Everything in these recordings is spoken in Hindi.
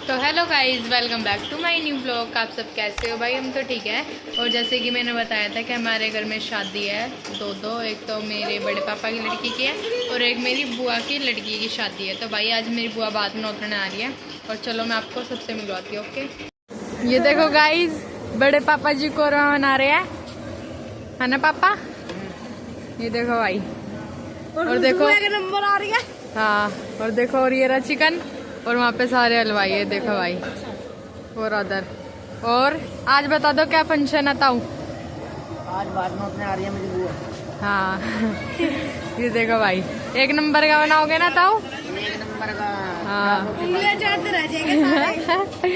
तो hello guys, welcome back to my new blog. आप सब कैसे हो भाई? हम तो ठीक है। और जैसे कि मैंने बताया था कि हमारे घर में शादी है दो एक तो मेरे बड़े पापा की लड़की की है और एक मेरी बुआ की लड़की की शादी है। तो भाई आज मेरी बुआ बाद में उतरने आ रही है और चलो मैं आपको सबसे मिलवाती हूँ। ओके, ये देखो गाइज, बड़े पापा जी को मना रहे हैं, है ना पापा? ये देखो भाई, और देखो नंबर आ रही है। हाँ, और देखो, और ये रहा चिकन और वहाँ पे सारे हलवाई है। देखो भाई, और अदर। और आज बता दो क्या फंक्शन है ताऊ? आज बाद में अपने आ रही है मेरी बुआ। हाँ ये देखो भाई, एक नंबर का बनाओगे ना ताऊ? एक नंबर का। हाँ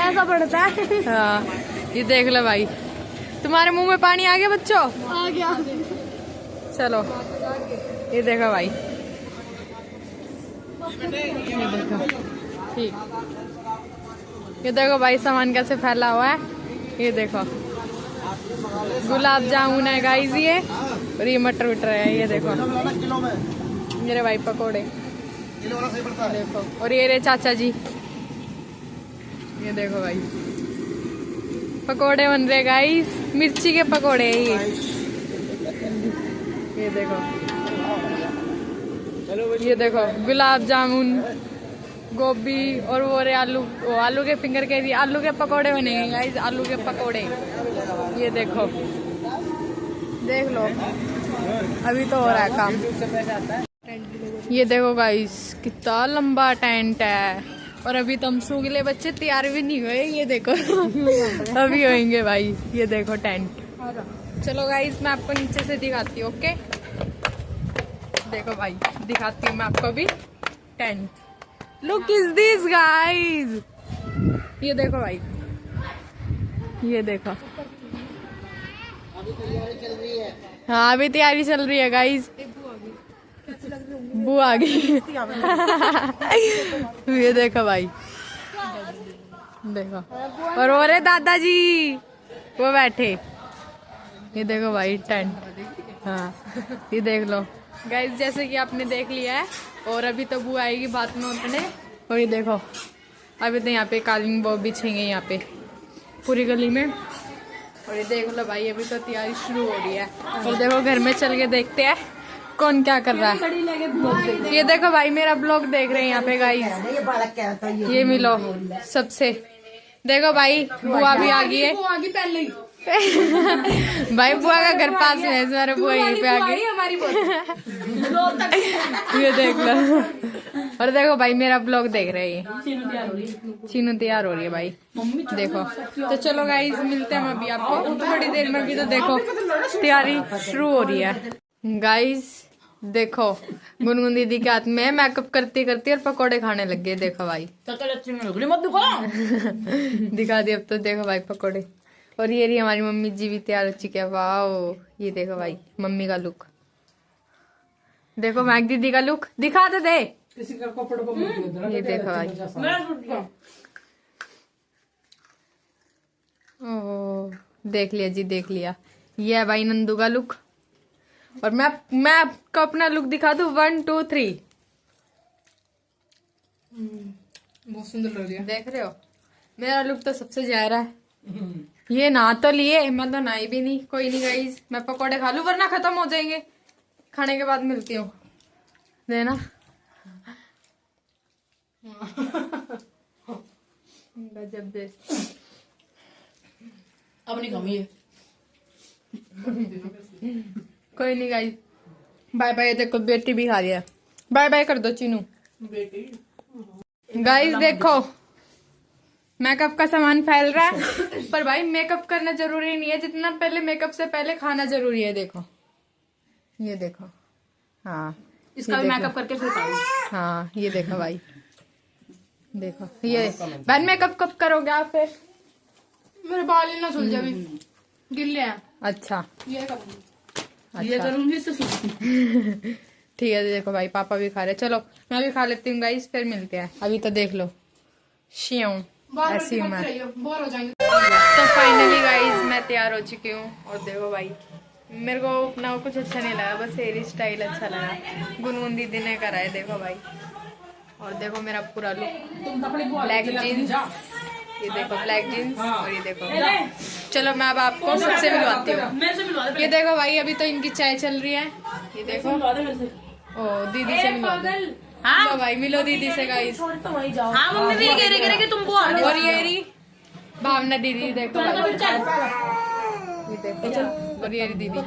ऐसा पड़ता है। हाँ, ये देख लो भाई, तुम्हारे मुंह में पानी आ गया बच्चों? आ गया। चलो, ये देखो भाई, ये देखो, ठीक, ये देखो भाई सामान कैसे फैला हुआ है। ये देखो, गुलाब जामुन है गाइस ये, और ये मटर वटर है। ये देखो मेरे भाई पकोड़े, देखो, और ये रे चाचा जी, ये देखो भाई पकोड़े बन रहे गाइस, मिर्ची के पकोड़े ये देखो, ये देखो गुलाब जामुन, गोभी, और वो रे आलू के फिंगर के लिए आलू के पकोड़े बनेंगे गाइस, आलू के पकोड़े। ये देखो, देख लो, अभी तो हो रहा है काम। ये देखो गाइस, कितना लंबा टेंट है, और अभी तो हम सूगले बच्चे तैयार भी नहीं हुए। ये देखो अभी होंगे भाई। ये देखो टेंट। चलो गाइस, मैं आपको नीचे से दिखाती हूँ। ओके, देखो भाई, दिखाती हूँ मैं आपको भी tent. Look is this guys, ये देखो भाई, ये देखो। अभी तैयारी चल रही है। हाँ, अभी तैयारी चल रही है गाइस। बुआ आ गई ये देखो भाई, देखो, और वो रे दादाजी वो बैठे। ये देखो भाई टेंट। हाँ, ये देख लो गाइस, जैसे कि आपने देख लिया है, और अभी तो बुआ आएगी बात में उतने। और ये देखो, अभी तो यहाँ पे कालीन वो बिछेंगे यहाँ पे पूरी गली में। और ये देख लो भाई, अभी तो तैयारी शुरू हो रही है। और देखो, घर में चल के देखते हैं कौन क्या कर रहा है। ये देखो भाई, मेरा ब्लॉग देख रहे हैं यहाँ पे गाइस, ये मिलो सबसे। देखो भाई, बुआ भी आ गई है पहले भाई, बुआ का घर पास में है, तुम्हारे बुआ यहीं पे आ गई हमारी ये देख लो। और देखो भाई, मेरा ब्लॉग देख रहे हैं, चीनू तैयार हो रही है भाई, देखो। तो चलो गाइस, मिलते हैं अभी आपको थोड़ी देर में। भी तो देखो तैयारी शुरू हो रही है गाइस। देखो, गुनगुन दीदी के हाथ में मेकअप करती करती और पकोड़े खाने लग गए। देखो भाई दिखा दी अब तो। देखो भाई पकोड़े, और ये रही हमारी मम्मी जी भी तैयार हो चुकी है। वाओ, ये देखो भाई मम्मी का लुक, देखो मैक दीदी का लुक दिखा तो दे। ये देखो भाई, ओह देख लिया जी, देख लिया। ये है भाई नंदू का लुक, और मैं आपको अपना लुक दिखा दूं। 1 2 3, बहुत सुंदर लग रही है। देख रहे हो, मेरा लुक तो सबसे ज्यादा है। ये नहा तो लिए, मैं तो नहाई भी नहीं। कोई नहीं गाइस, मैं पकोड़े खा लूं वरना खत्म हो जाएंगे। खाने के बाद मिलती हूँ, देना गजब बेस्ट। अब नहीं कमी है। कोई नहीं गाइस, बाय बाय। देखो बेटी भी खा रही है, बाय बाय कर दो चीनू। गाइस देखो, मेकअप का सामान फैल रहा है, पर भाई मेकअप करना जरूरी नहीं है जितना पहले मेकअप से पहले खाना जरूरी है। देखो, ये देखो, हाँ इसका भी मेकअप करके फिर खाऊंगी। हाँ, ये देखो भाई, देखो ये बहन, मेकअप कब करोगे आप फिर? मेरे बाल ही ना सुल जाए, गिल्ले हैं। अच्छा, ये करूंगी, अच्छा। ये करूंगी तो ठीक है, देखो भाई पापा भी खा रहे। चलो मैं भी खा लेती हूँ गाइस, फिर मिलते हैं। अभी तो देख लो शियों ऐसी हूँ मैं। बोर हो जाएंगे। तो फाइनली गाइस मैं तैयार हो चुकी हूँ, और देखो भाई मेरे को अपना कुछ अच्छा नहीं लगा, बस हेयर स्टाइल अच्छा लगा। गुनगुन दीदी ने कराए, देखो भाई। और देखो मेरा पूरा लुक, ब्लैक जीन्स ये देखो ब्लैक जीन्स और ये देखो। चलो मैं अब आपको सबसे मिलवाती हूँ। ये देखो भाई अभी तो इनकी चाय चल रही है। ये देखो ओ दीदी से मिलवा दो। लो भाई मिलो दीदी से गाइस। हाँ मम्मी भी कह रही कि तुमको और ये रही भावना दीदी देखो भाई। ये देखो और ये रही दीदी।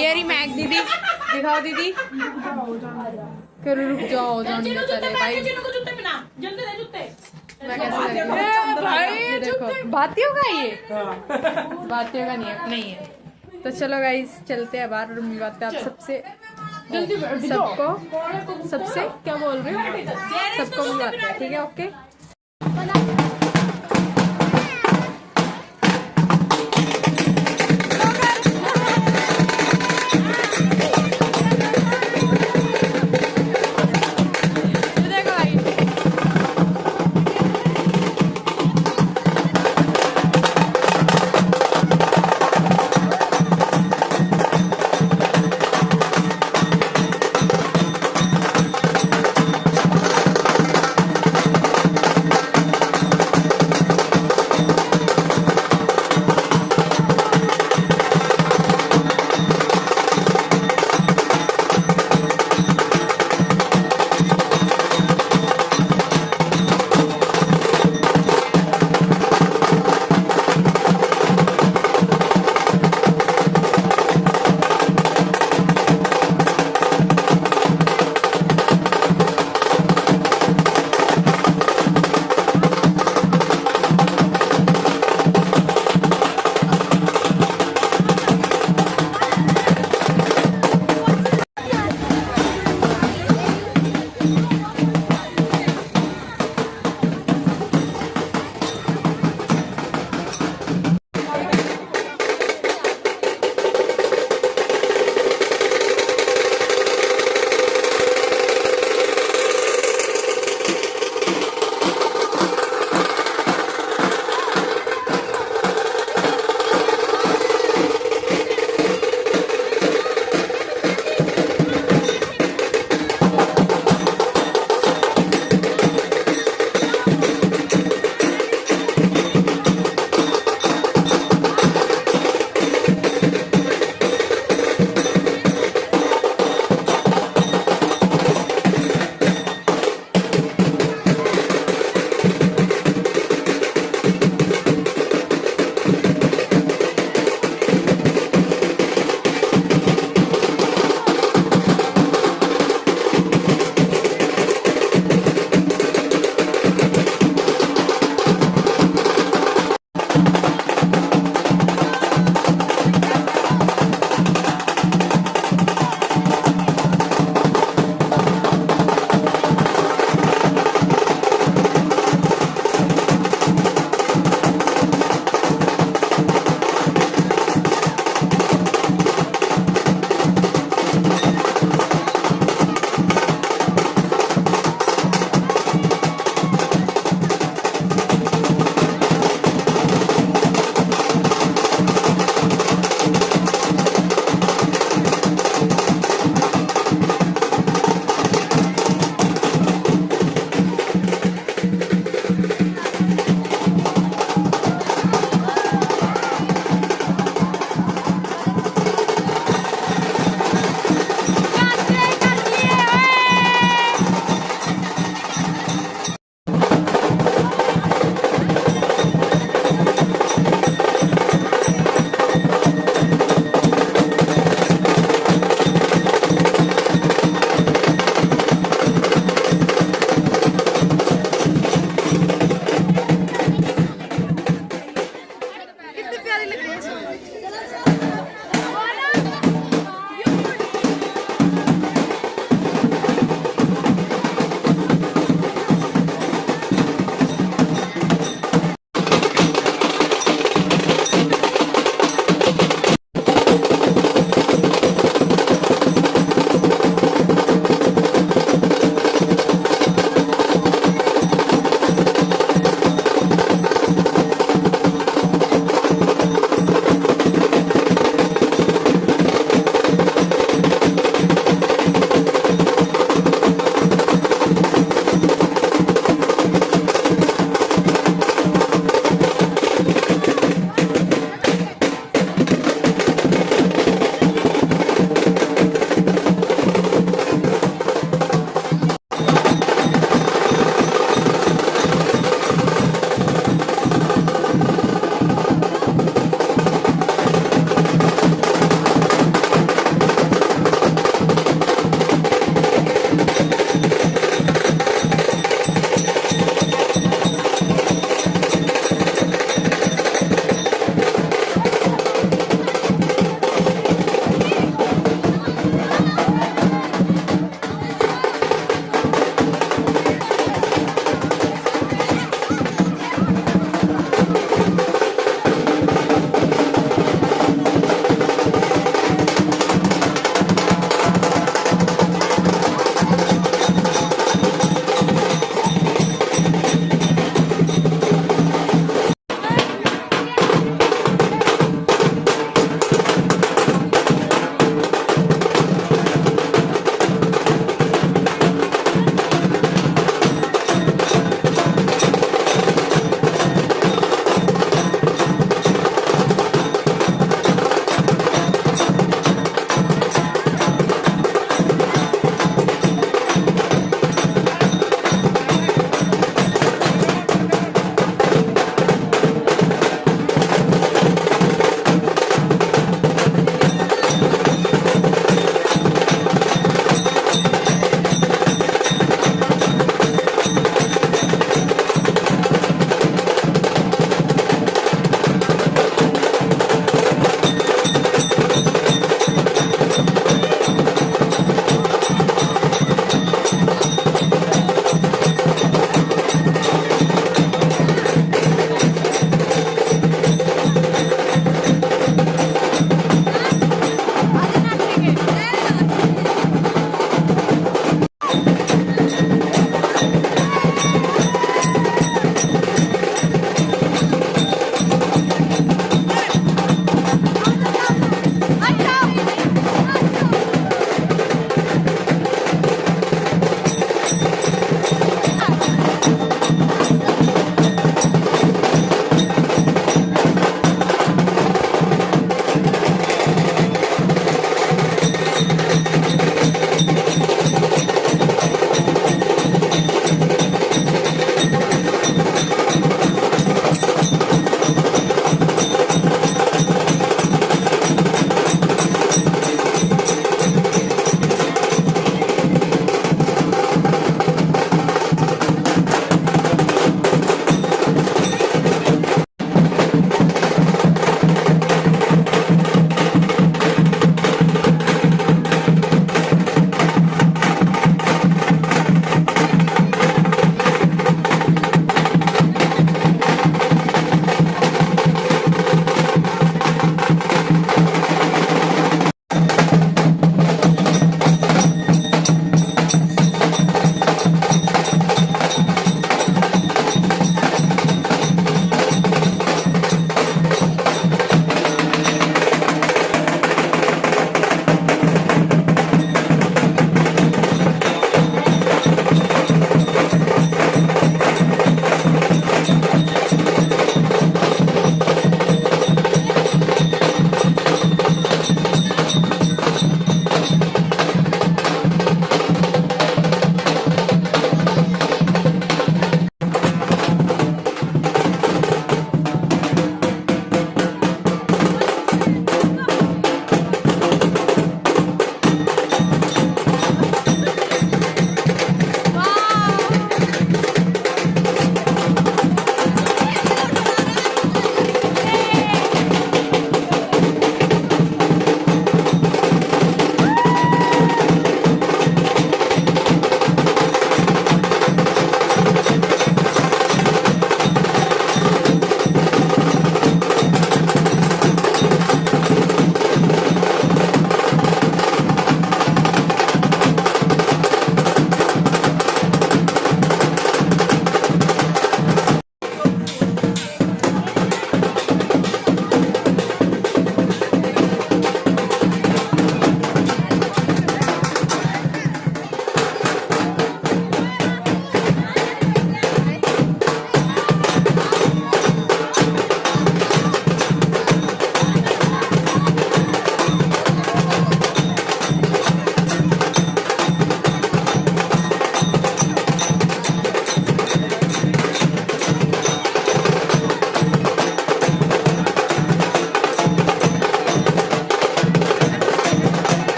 ये रही मैक दीदी दिखाओ दीदी। फिर रुक जाओ जाने दो चले भाई। मैं कैसे भाई ये देखो भातियों का ये भातियों का नहीं है अपना ही है। तो चलो गाइस चलते हैं बाहर और मिलवाते हैं आप सबसे सबसे क्या बोल रहे हो सबको मिलवाते हैं ठीक है ओके।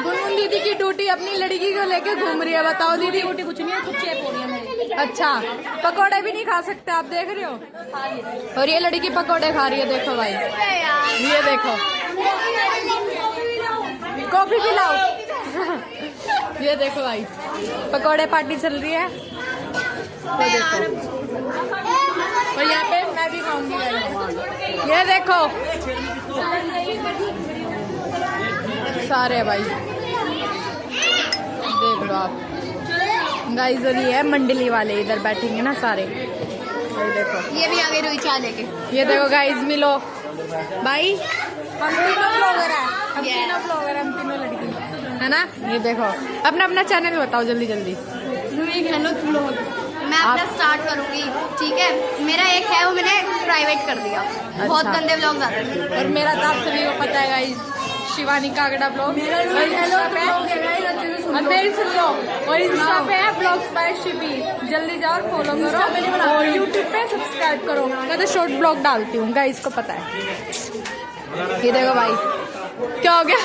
गुनगुन दीदी की ड्यूटी अपनी लड़की को लेके घूम रही है। बताओ दीदी। रोटी कुछ नहीं है, कुछ चेप हो रही है मेरी। अच्छा, पकोड़े भी नहीं खा सकते आप, देख रहे हो। और ये लड़की पकोड़े खा रही है, देखो भाई, ये देखो। कॉफी पिलाओ। ये देखो भाई, पकोड़े पार्टी चल रही है। तो देखो, और यहाँ पे मैं भी खाऊंगी भाई। ये देखो सारे भाई, देख लो आप गाइस। और ये है मंडली वाले, इधर बैठेंगे ना सारे। ये देखो, ये भी आगे रुई चाय लेके। ये देखो गाइस, मिलो भाई, हम तीनों ब्लॉगर हैं, हम तीनों ब्लॉगर, हम तीनों लड़की है ना। ये देखो, अपना अपना चैनल बताओ जल्दी जल्दी। मैं अपना स्टार्ट करूंगी, ठीक है। मेरा एक है, वो मैंने प्राइवेट कर दिया। बहुत गंदे व्लॉग आते हैं। और मेरा तो आप सभी को पता है गाइस, शिवानी कागड़ा ब्लॉग। और मेरी सुन लो, और इंस्टा पे है ब्लॉग्स बाय शिवी, जल्दी जाओ और फॉलो करो। और यूट्यूब पे सब्सक्राइब करो, मैं तो शॉर्ट ब्लॉग डालती हूँ गाइस, को पता है। ये देखो भाई, क्या हो गया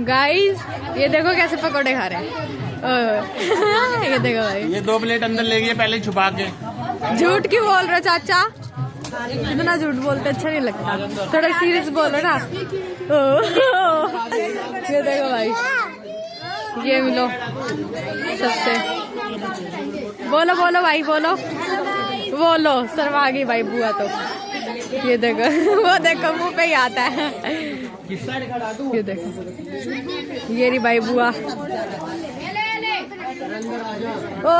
गाइस, ये देखो कैसे पकौड़े खा रहे हैं। ये देखो भाई, ये 2 प्लेट अंदर ले गए पहले छुपा के। झूठ क्यों बोल रहे चाचा, इतना झूठ बोलते अच्छा नहीं लगता, थोड़ा सीरियस बोलो ना। ये देखो भाई, ये मिलो सबसे, बोलो बोलो भाई, बोलो बोलो। शर्मा गई भाई बुआ तो। ये देखो, वो देखो मुंह पे ही आता है। ये देखो, ये रही भाई बुआ। ओ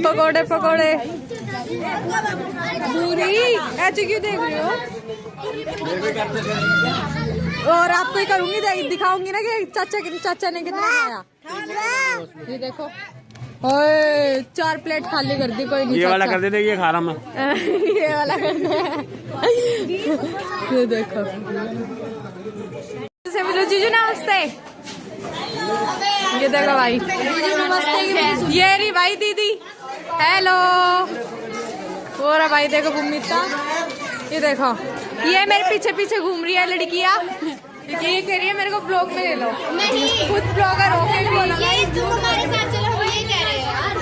पकोड़े पकोड़े, पूरी ऐसे क्यों देख रही हो। और आपको ही करूंगी, दिखाऊंगी ना कि चाचा ने कितना खाया। ये देखो, ओए 4 प्लेट खाली कर दी, कोई नहीं। ये वाला कर देते, ये खा रहा मैं। ये वाला करना है। ये देखो, से मिलो जीजू, नमस्ते। ये देखो भाई, ये रही भाई दीदी, हेलो। और भाई देखो भूमिता, ये देखो, ये मेरे पीछे पीछे घूम रही है लड़कियाँ। ये कह रही है मेरे को ब्लॉग में ले लो। खुद ब्लॉगर हो के भी तुम हमारे साथ चलो, हम यही कह रहे हैं यार।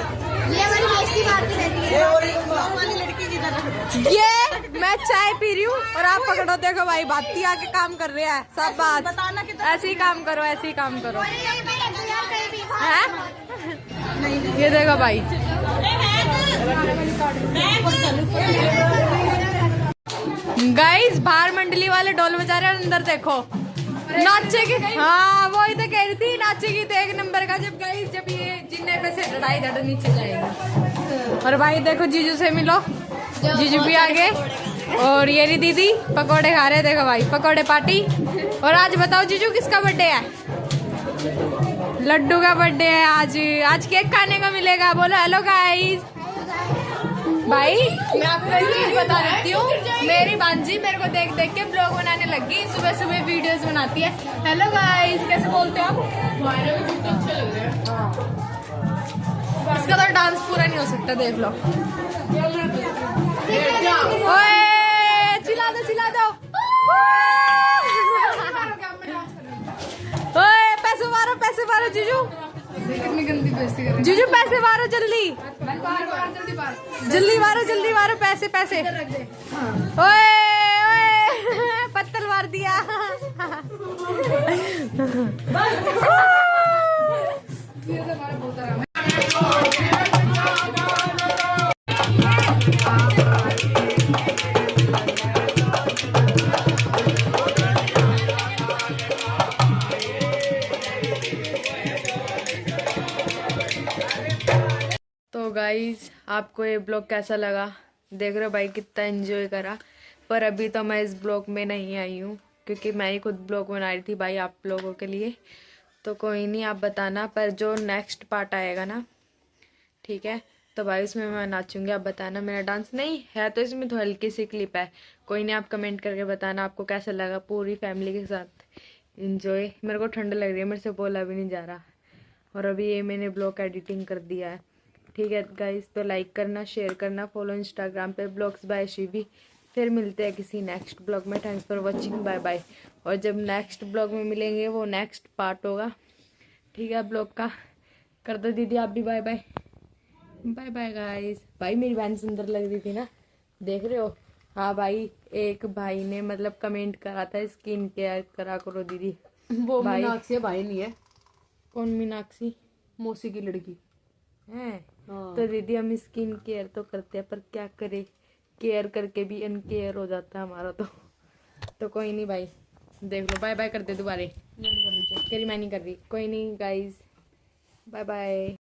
ये हमारी दोस्ती बात रहती है। ये मैं चाय पी रही हूँ और आप पकड़ो, देखो भाई बाती आके काम कर रहे हैं सब। बात ऐसे ही काम करो, ऐसे ही काम करो, है? ये देखो भाई, गाइस बाहर मंडली वाले ढोल बजा रहे हैं, अंदर देखो नाचेगी। हाँ वही तो कह रही थी, नाचेगी तो 1 नंबर का। जब गाइस, जब ये जिन्ने पे से लड़ाई धड़ नीचे जाएगी। और भाई देखो, जीजू से मिलो, जीजू भी आ गए। और ये रही दीदी, पकोड़े खा रहे, देखो भाई पकोड़े पार्टी। और आज बताओ जीजू किसका बर्थडे है? लड्डू का बर्थडे है आज। आज केक खाने को मिलेगा, बोलो हेलो गाइस। भाई मैं आपको एक चीज बता देती हूँ, मेरी भांजी मेरे को देख देख के ब्लॉग बनाने लगी, सुबह सुबह वीडियोस बनाती है। हेलो गाइस, कैसे बोलते हो आप? इसका तो डांस पूरा नहीं हो सकता, देख लो। ओए चिल्ला दो, चिल्ला दो। ओए पैसे मारो जीजू, कितनी गंदी बेइज्जती कर रही जीजू पैसे मारो जल्दी, जल्दी मारो, जल्दी मारो पैसे पैसे। ओए ओए पत्थर मार दिया। तो गाइज आपको ये ब्लॉग कैसा लगा? देख रहे हो भाई कितना एंजॉय करा। पर अभी तो मैं इस ब्लॉग में नहीं आई हूँ, क्योंकि मैं ही खुद ब्लॉग बना रही थी भाई आप लोगों के लिए। तो कोई नहीं, आप बताना। पर जो नेक्स्ट पार्ट आएगा ना, ठीक है, तो भाई उसमें मैं नाचूंगी, आप बताना। मेरा डांस नहीं है तो इसमें तो हल्की सी क्लिप है, कोई नहीं, आप कमेंट करके बताना आपको कैसा लगा। पूरी फैमिली के साथ इंजॉय। मेरे को ठंड लग रही है, मेरे से बोला भी नहीं जा रहा। और अभी ये मैंने ब्लॉग एडिटिंग कर दिया है, ठीक है गाइस। तो लाइक करना, शेयर करना, फॉलो इंस्टाग्राम पे ब्लॉग्स बाय शिवी। फिर मिलते हैं किसी नेक्स्ट ब्लॉग में। Thanks for watching, bye bye. और जब नेक्स्ट ब्लॉग में मिलेंगे वो नेक्स्ट पार्ट होगा, ठीक है ब्लॉग का। कर दो दीदी आप भी bye bye. Bye bye guys. भाई मेरी बहन सुंदर लग रही थी ना, देख रहे हो। हाँ भाई, एक भाई ने मतलब कमेंट करा था स्किन केयर करा करो दीदी। वो भाई- मीनाक्षी भाई नहीं है, कौन मीनाक्षी मौसी की लड़की है? हाँ। तो दीदी हम स्किन केयर तो करते हैं, पर क्या करे, केयर करके भी अनकेयर हो जाता है हमारा तो कोई नहीं भाई, देख लो। बाय बाय कर दे दोबारे। करी मैं नहीं कर रही, कोई नहीं गाइस, बाय बाय।